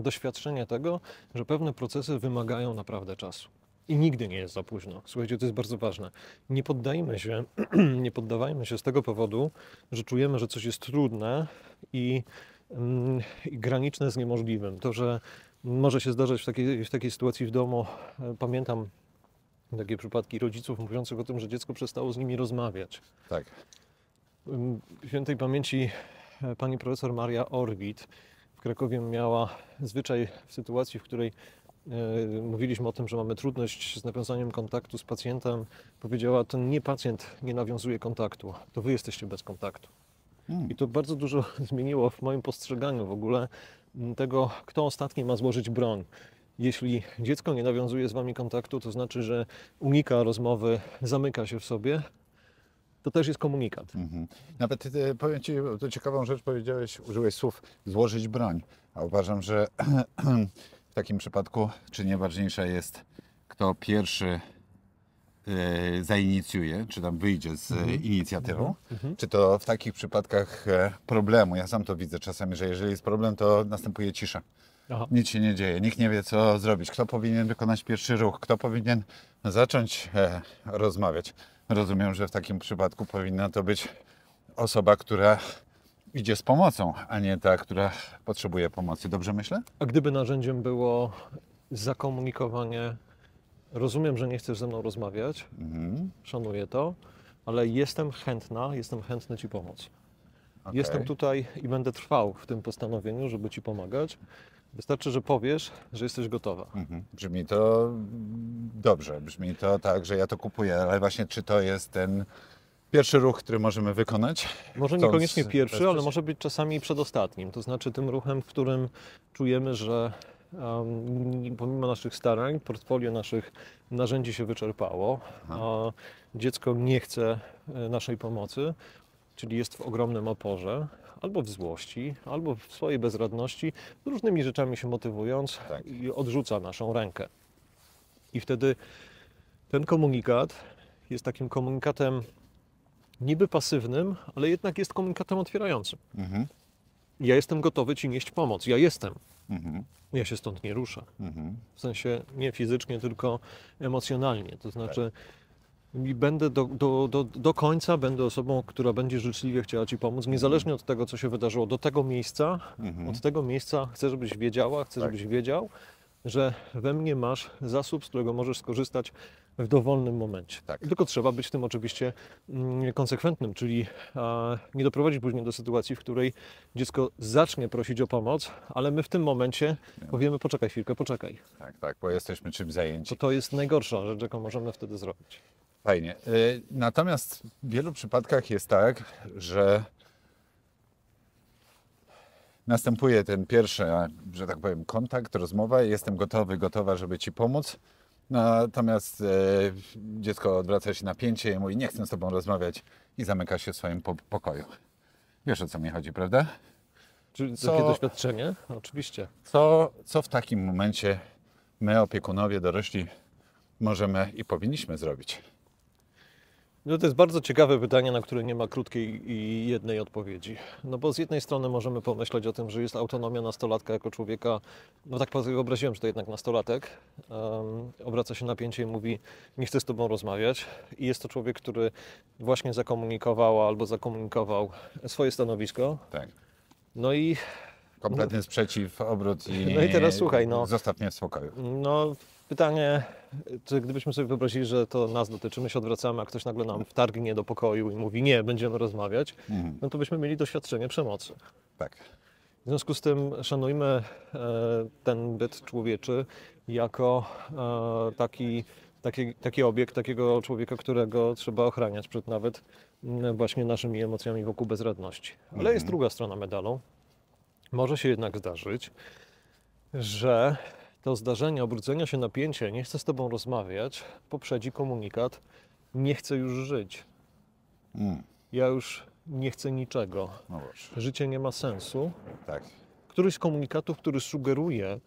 [SPEAKER 2] doświadczenie tego, że pewne procesy wymagają naprawdę czasu. I nigdy nie jest za późno. Słuchajcie, to jest bardzo ważne. Nie poddajmy się, nie poddawajmy się z tego powodu, że czujemy, że coś jest trudne i graniczne z niemożliwym. To, że może się zdarzać w takiej sytuacji w domu, pamiętam takie przypadki rodziców mówiących o tym, że dziecko przestało z nimi rozmawiać.
[SPEAKER 1] Tak.
[SPEAKER 2] Świętej pamięci pani profesor Maria Orwit w Krakowie miała zwyczaj w sytuacji, w której mówiliśmy o tym, że mamy trudność z nawiązaniem kontaktu z pacjentem. Powiedziała, to nie pacjent nie nawiązuje kontaktu, to wy jesteście bez kontaktu. I to bardzo dużo zmieniło w moim postrzeganiu w ogóle tego, kto ostatni ma złożyć broń. Jeśli dziecko nie nawiązuje z wami kontaktu, to znaczy, że unika rozmowy, zamyka się w sobie, to też jest komunikat.
[SPEAKER 1] Nawet powiem Ci, to ciekawą rzecz powiedziałeś, użyłeś słów złożyć broń, a uważam, że w takim przypadku czy nie ważniejsza jest, kto pierwszy zainicjuje, czy tam wyjdzie z inicjatywą, czy to w takich przypadkach problemu, ja sam to widzę czasami, że jeżeli jest problem, to następuje cisza.
[SPEAKER 2] Aha.
[SPEAKER 1] Nic się nie dzieje, nikt nie wie, co zrobić, kto powinien wykonać pierwszy ruch, kto powinien zacząć rozmawiać. Rozumiem, że w takim przypadku powinna to być osoba, która idzie z pomocą, a nie ta, która potrzebuje pomocy. Dobrze myślę?
[SPEAKER 2] A gdyby narzędziem było zakomunikowanie, rozumiem, że nie chcesz ze mną rozmawiać, szanuję to, ale jestem chętny Ci pomóc.
[SPEAKER 1] Okej.
[SPEAKER 2] Jestem tutaj i będę trwał w tym postanowieniu, żeby Ci pomagać. Wystarczy, że powiesz, że jesteś gotowa.
[SPEAKER 1] Brzmi to dobrze, brzmi to tak, że ja to kupuję, ale właśnie czy to jest ten pierwszy ruch, który możemy wykonać?
[SPEAKER 2] Może
[SPEAKER 1] Chcąc
[SPEAKER 2] niekoniecznie pierwszy, ale
[SPEAKER 1] wesprzeć?
[SPEAKER 2] może być czasami przedostatnim. To znaczy tym ruchem, w którym czujemy, że pomimo naszych starań, portfolio naszych narzędzi się wyczerpało, a dziecko nie chce naszej pomocy, czyli jest w ogromnym oporze, albo w złości, albo w swojej bezradności, różnymi rzeczami się motywując
[SPEAKER 1] Tak.
[SPEAKER 2] i odrzuca naszą rękę. I wtedy ten komunikat jest takim komunikatem niby pasywnym, ale jednak jest komunikatem otwierającym. Ja jestem gotowy Ci nieść pomoc. Ja jestem. Ja się stąd nie ruszę. W sensie nie fizycznie, tylko emocjonalnie. To znaczy i będę do końca będę osobą, która będzie życzliwie chciała Ci pomóc, niezależnie od tego, co się wydarzyło do tego miejsca. Od tego miejsca chcę, żebyś wiedziała, chcę, żebyś wiedział, że we mnie masz zasób, z którego możesz skorzystać w dowolnym momencie.
[SPEAKER 1] Tak.
[SPEAKER 2] Tylko trzeba być w tym oczywiście konsekwentnym, czyli nie doprowadzić później do sytuacji, w której dziecko zacznie prosić o pomoc, ale my w tym momencie powiemy poczekaj chwilkę, poczekaj.
[SPEAKER 1] Tak, bo jesteśmy czymś zajęci.
[SPEAKER 2] To jest najgorsza rzecz, jaką możemy wtedy zrobić.
[SPEAKER 1] Fajnie. Natomiast w wielu przypadkach jest tak, że następuje ten pierwszy, że tak powiem, kontakt, rozmowa. Jestem gotowy, gotowa, żeby Ci pomóc. Natomiast dziecko odwraca się napięcie i mówi, nie chcę z tobą rozmawiać i zamyka się w swoim pokoju. Wiesz, o co mi chodzi, prawda?
[SPEAKER 2] Czy takie doświadczenie? Oczywiście.
[SPEAKER 1] Co w takim momencie my, opiekunowie, dorośli, możemy i powinniśmy zrobić?
[SPEAKER 2] No to jest bardzo ciekawe pytanie, na które nie ma krótkiej i jednej odpowiedzi. No bo z jednej strony możemy pomyśleć o tym, że jest autonomia nastolatka jako człowieka, no tak wyobraziłem, że to jednak nastolatek, obraca się napięcie i mówi, nie chcę z tobą rozmawiać. I jest to człowiek, który właśnie zakomunikował albo zakomunikował swoje stanowisko.
[SPEAKER 1] Tak.
[SPEAKER 2] No i
[SPEAKER 1] Kompletny sprzeciw, obrót i
[SPEAKER 2] no i teraz słuchaj, no.
[SPEAKER 1] Zostaw mnie w spokoju.
[SPEAKER 2] No pytanie, czy gdybyśmy sobie wyobrazili, że to nas dotyczy, my się odwracamy, a ktoś nagle nam wtargnie do pokoju i mówi nie, będziemy rozmawiać, no to byśmy mieli doświadczenie przemocy.
[SPEAKER 1] Tak.
[SPEAKER 2] W związku z tym szanujmy ten byt człowieczy jako taki obiekt, takiego człowieka, którego trzeba ochraniać przed nawet właśnie naszymi emocjami wokół bezradności. Ale jest druga strona medalu. Może się jednak zdarzyć, że to zdarzenie obrócenia się napięcie, nie chcę z tobą rozmawiać, poprzedzi komunikat, nie chcę już żyć. Ja już nie chcę niczego.
[SPEAKER 1] No Boże.
[SPEAKER 2] Życie nie ma sensu.
[SPEAKER 1] Tak.
[SPEAKER 2] Któryś z komunikatów, który sugeruje,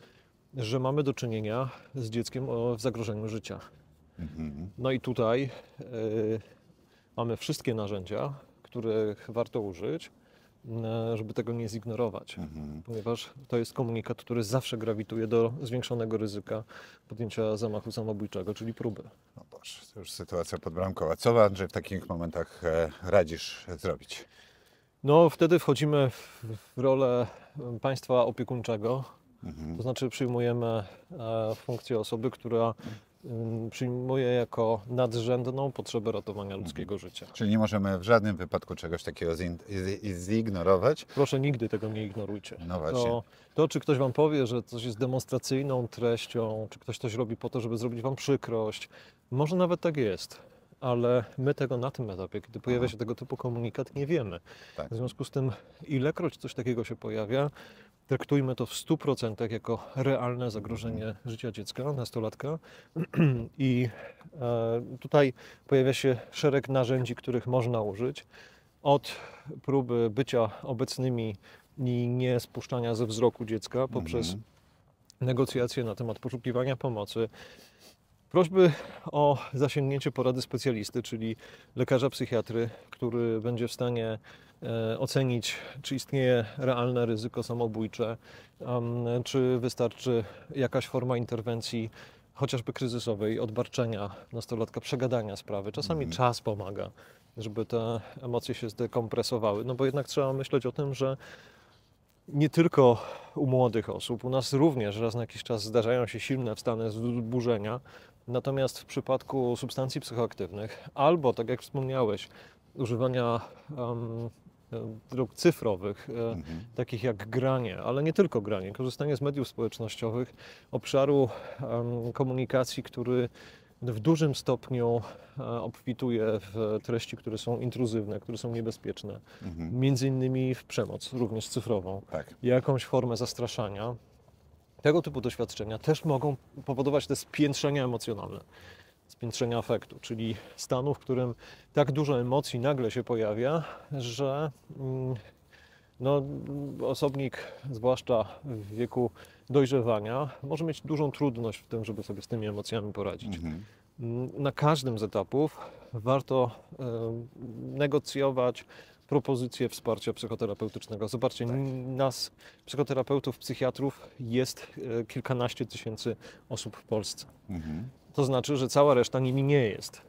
[SPEAKER 2] że mamy do czynienia z dzieckiem w zagrożeniu życia. No i tutaj mamy wszystkie narzędzia, których warto użyć, żeby tego nie zignorować, ponieważ to jest komunikat, który zawsze grawituje do zwiększonego ryzyka podjęcia zamachu samobójczego, czyli próby.
[SPEAKER 1] No Boże, to już sytuacja podbramkowa. Co, Andrzej, w takich momentach radzisz zrobić?
[SPEAKER 2] No wtedy wchodzimy w rolę państwa opiekuńczego, to znaczy przyjmujemy funkcję osoby, która przyjmuje jako nadrzędną potrzebę ratowania ludzkiego życia.
[SPEAKER 1] Czyli nie możemy w żadnym wypadku czegoś takiego zignorować.
[SPEAKER 2] Proszę, nigdy tego nie ignorujcie.
[SPEAKER 1] No właśnie.
[SPEAKER 2] To, czy ktoś wam powie, że coś jest demonstracyjną treścią, czy ktoś coś robi po to, żeby zrobić wam przykrość, może nawet tak jest, ale my tego na tym etapie, kiedy pojawia się tego typu komunikat, nie wiemy.
[SPEAKER 1] Tak.
[SPEAKER 2] W związku z tym, ilekroć coś takiego się pojawia, traktujmy to w 100% jako realne zagrożenie życia dziecka, nastolatka. I tutaj pojawia się szereg narzędzi, których można użyć. Od próby bycia obecnymi i nie spuszczania ze wzroku dziecka poprzez negocjacje na temat poszukiwania pomocy, prośby o zasięgnięcie porady specjalisty, czyli lekarza psychiatry, który będzie w stanie ocenić, czy istnieje realne ryzyko samobójcze, czy wystarczy jakaś forma interwencji, chociażby kryzysowej, odbarczenia nastolatka, przegadania sprawy. Czasami czas pomaga, żeby te emocje się zdekompresowały, no bo jednak trzeba myśleć o tym, że nie tylko u młodych osób, u nas również raz na jakiś czas zdarzają się silne stany wzburzenia, natomiast w przypadku substancji psychoaktywnych albo, tak jak wspomniałeś, używania dróg cyfrowych, takich jak granie, ale nie tylko granie, korzystanie z mediów społecznościowych, obszaru komunikacji, który w dużym stopniu obfituje w treści, które są intruzywne, które są niebezpieczne. Między innymi w przemoc, również cyfrową.
[SPEAKER 1] Tak.
[SPEAKER 2] Jakąś formę zastraszania. Tego typu doświadczenia też mogą powodować te spiętrzenia emocjonalne, spiętrzenia afektu, czyli stanu, w którym tak dużo emocji nagle się pojawia, że no, osobnik, zwłaszcza w wieku dojrzewania, może mieć dużą trudność w tym, żeby sobie z tymi emocjami poradzić. Na każdym z etapów warto negocjować propozycje wsparcia psychoterapeutycznego. Zobaczcie, nas, psychoterapeutów, psychiatrów jest kilkanaście tysięcy osób w Polsce. To znaczy, że cała reszta nimi nie jest.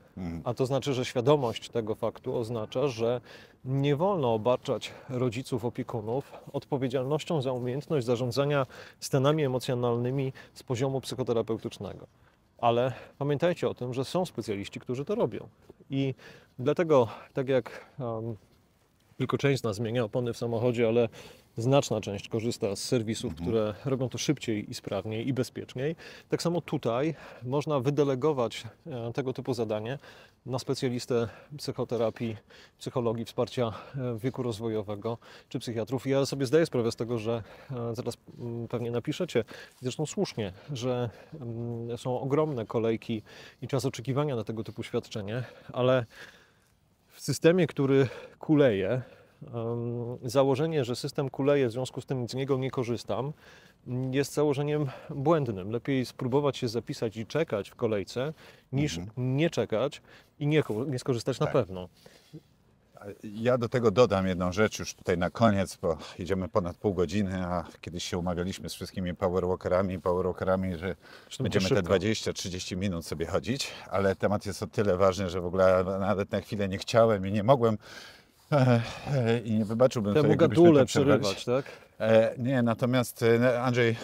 [SPEAKER 2] A to znaczy, że świadomość tego faktu oznacza, że nie wolno obarczać rodziców, opiekunów odpowiedzialnością za umiejętność zarządzania stanami emocjonalnymi z poziomu psychoterapeutycznego. Ale pamiętajcie o tym, że są specjaliści, którzy to robią. I dlatego, tak jak tylko część z nas zmienia opony w samochodzie, ale znaczna część korzysta z serwisów, które robią to szybciej i sprawniej i bezpieczniej. Tak samo tutaj można wydelegować tego typu zadanie na specjalistę psychoterapii, psychologii, wsparcia wieku rozwojowego czy psychiatrów. Ja sobie zdaję sprawę z tego, że zaraz pewnie napiszecie, zresztą słusznie, że są ogromne kolejki i czas oczekiwania na tego typu świadczenie, ale w systemie, który kuleje, założenie, że system kuleje, w związku z tym z niego nie korzystam, jest założeniem błędnym. Lepiej spróbować się zapisać i czekać w kolejce, niż nie czekać i nie skorzystać na pewno.
[SPEAKER 1] Ja do tego dodam jedną rzecz już tutaj na koniec, bo idziemy ponad pół godziny, a kiedyś się umawialiśmy z wszystkimi powerwalkerami, że będziemy te 20-30 minut sobie chodzić, ale temat jest o tyle ważny, że w ogóle nawet na chwilę nie chciałem i nie mogłem i nie wybaczyłbym
[SPEAKER 2] temu
[SPEAKER 1] sobie,
[SPEAKER 2] gadule przerywać, tak?
[SPEAKER 1] Nie, natomiast Andrzej,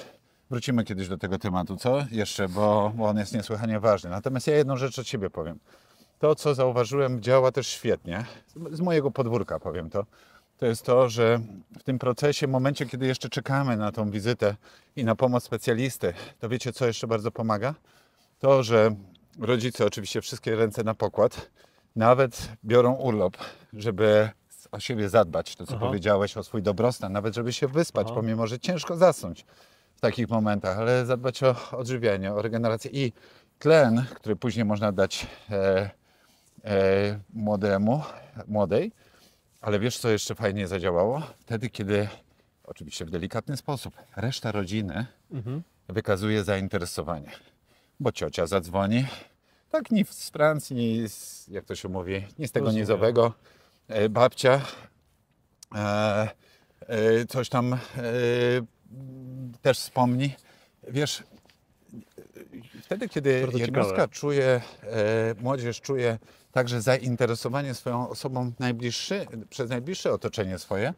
[SPEAKER 1] wrócimy kiedyś do tego tematu, co? Jeszcze, bo on jest niesłychanie ważny. Natomiast ja jedną rzecz od siebie powiem. To, co zauważyłem, działa też świetnie. Z mojego podwórka powiem to. To jest to, że w tym procesie, w momencie, kiedy jeszcze czekamy na tą wizytę i na pomoc specjalisty, to wiecie, co jeszcze bardzo pomaga? To, że rodzice, oczywiście wszystkie ręce na pokład, nawet biorą urlop, żeby o siebie zadbać, to co powiedziałeś, o swój dobrostan, nawet żeby się wyspać, pomimo że ciężko zasnąć w takich momentach, ale zadbać o odżywianie, o regenerację i tlen, który później można dać młodej, ale wiesz, co jeszcze fajnie zadziałało? Wtedy, kiedy, oczywiście w delikatny sposób, reszta rodziny wykazuje zainteresowanie, bo ciocia zadzwoni, tak ni z Francji, ni z, jak to się mówi, ni z tego nizowego, babcia coś tam też wspomni. Wiesz, wtedy, kiedy jednostka czuje, młodzież czuje także zainteresowanie swoją osobą przez najbliższe otoczenie swoje,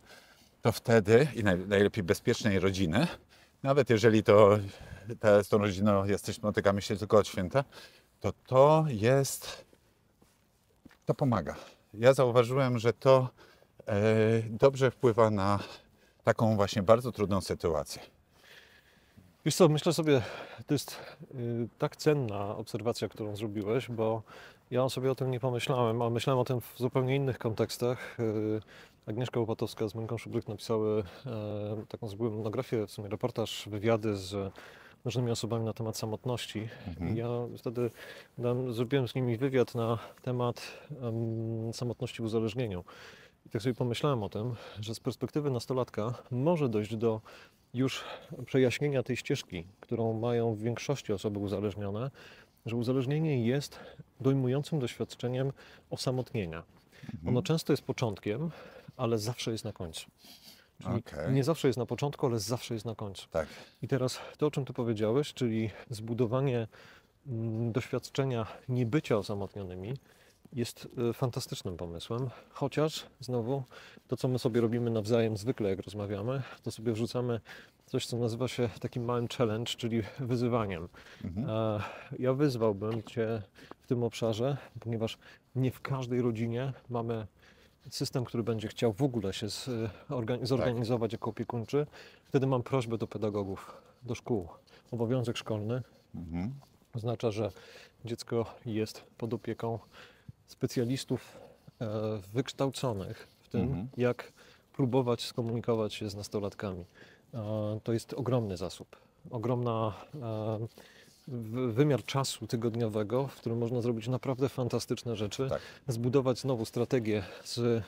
[SPEAKER 1] to wtedy, i najlepiej bezpiecznej rodziny, nawet jeżeli z tą rodziną spotykamy się tylko od święta, to pomaga. Ja zauważyłem, że to dobrze wpływa na taką właśnie bardzo trudną sytuację.
[SPEAKER 2] Wiesz co, myślę sobie, to jest tak cenna obserwacja, którą zrobiłeś, bo ja sobie o tym nie pomyślałem, a myślałem o tym w zupełnie innych kontekstach. Agnieszka Łopatowska z Moniką Szubryk napisały taką zbiorową monografię, w sumie reportaż, wywiady z różnymi osobami na temat samotności. I ja wtedy zrobiłem z nimi wywiad na temat samotności w uzależnieniu. I tak sobie pomyślałem o tym, że z perspektywy nastolatka może dojść do już przejaśnienia tej ścieżki, którą mają w większości osoby uzależnione, że uzależnienie jest dojmującym doświadczeniem osamotnienia. Ono często jest początkiem, ale zawsze jest na końcu. Czyli nie zawsze jest na początku, ale zawsze jest na końcu.
[SPEAKER 1] Tak.
[SPEAKER 2] I teraz to, o czym Ty powiedziałeś, czyli zbudowanie doświadczenia niebycia osamotnionymi, jest fantastycznym pomysłem, chociaż znowu to, co my sobie robimy nawzajem zwykle, jak rozmawiamy, to sobie wrzucamy coś, co nazywa się takim małym challenge, czyli wyzywaniem. Ja wyzwałbym Cię w tym obszarze, ponieważ nie w każdej rodzinie mamy system, który będzie chciał w ogóle się zorganizować jako opiekuńczy. Wtedy mam prośbę do pedagogów, do szkół. Obowiązek szkolny oznacza, że dziecko jest pod opieką specjalistów wykształconych w tym, jak próbować skomunikować się z nastolatkami. To jest ogromny zasób, wymiar czasu tygodniowego, w którym można zrobić naprawdę fantastyczne rzeczy, zbudować znowu strategię z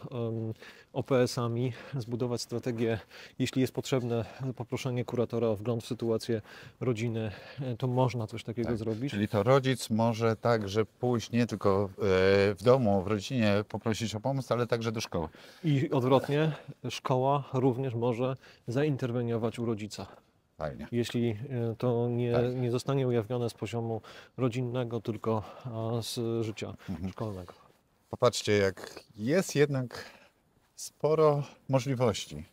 [SPEAKER 2] OPS-ami, zbudować strategię, jeśli jest potrzebne poproszenie kuratora o wgląd w sytuację rodziny, to można coś takiego zrobić.
[SPEAKER 1] Czyli to rodzic może także pójść nie tylko w domu, w rodzinie poprosić o pomoc, ale także do szkoły.
[SPEAKER 2] I odwrotnie, szkoła również może zainterweniować u rodzica.
[SPEAKER 1] Fajnie.
[SPEAKER 2] Jeśli to nie zostanie ujawnione z poziomu rodzinnego, tylko z życia szkolnego.
[SPEAKER 1] Popatrzcie, jak jest jednak sporo możliwości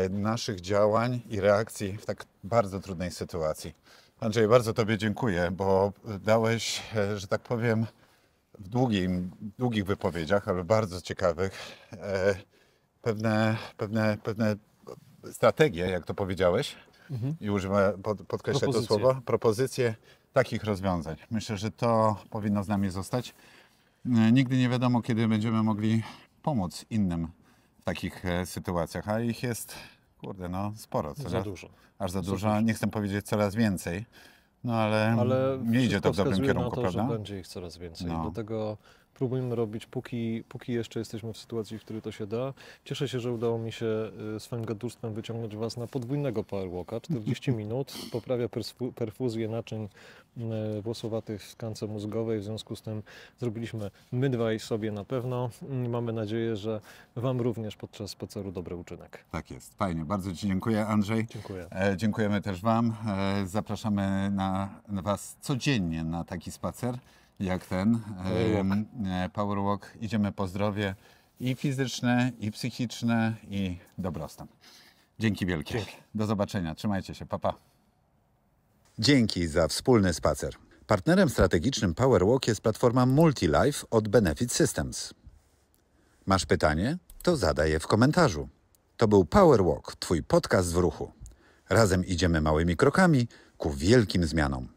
[SPEAKER 1] naszych działań i reakcji w tak bardzo trudnej sytuacji. Andrzej, bardzo Tobie dziękuję, bo dałeś, że tak powiem, w długich wypowiedziach, ale bardzo ciekawych, pewne strategie, jak to powiedziałeś, i podkreślę to
[SPEAKER 2] Propozycje.
[SPEAKER 1] słowo, propozycje takich rozwiązań. Myślę, że to powinno z nami zostać. Nigdy nie wiadomo, kiedy będziemy mogli pomóc innym w takich sytuacjach, a ich jest, sporo.
[SPEAKER 2] Za dużo.
[SPEAKER 1] Aż za dużo. Nie chcę powiedzieć coraz więcej, no ale nie idzie to w dobrym
[SPEAKER 2] wskazuje
[SPEAKER 1] kierunku,
[SPEAKER 2] na to,
[SPEAKER 1] prawda?
[SPEAKER 2] że będzie ich coraz więcej.
[SPEAKER 1] No.
[SPEAKER 2] Dlatego próbujmy robić, póki jeszcze jesteśmy w sytuacji, w której to się da. Cieszę się, że udało mi się swoim gadulstwem wyciągnąć Was na podwójnego powerwalka. 40 minut, poprawia perfuzję naczyń włosowatych w tkance mózgowej. W związku z tym zrobiliśmy my dwaj sobie na pewno. Mamy nadzieję, że Wam również podczas spaceru dobry uczynek.
[SPEAKER 1] Tak jest, fajnie. Bardzo Ci dziękuję, Andrzej.
[SPEAKER 2] Dziękuję.
[SPEAKER 1] Dziękujemy też Wam. Zapraszamy na Was codziennie na taki spacer jak ten. Powerwalk. Idziemy po zdrowie i fizyczne, i psychiczne, i dobrostan. Dzięki wielkie.
[SPEAKER 2] Dzięki.
[SPEAKER 1] Do zobaczenia. Trzymajcie się. Pa, pa. Dzięki za wspólny spacer. Partnerem strategicznym Powerwalk jest platforma MultiLife od Benefit Systems. Masz pytanie? To zadaj je w komentarzu. To był Powerwalk, Twój podcast w ruchu. Razem idziemy małymi krokami ku wielkim zmianom.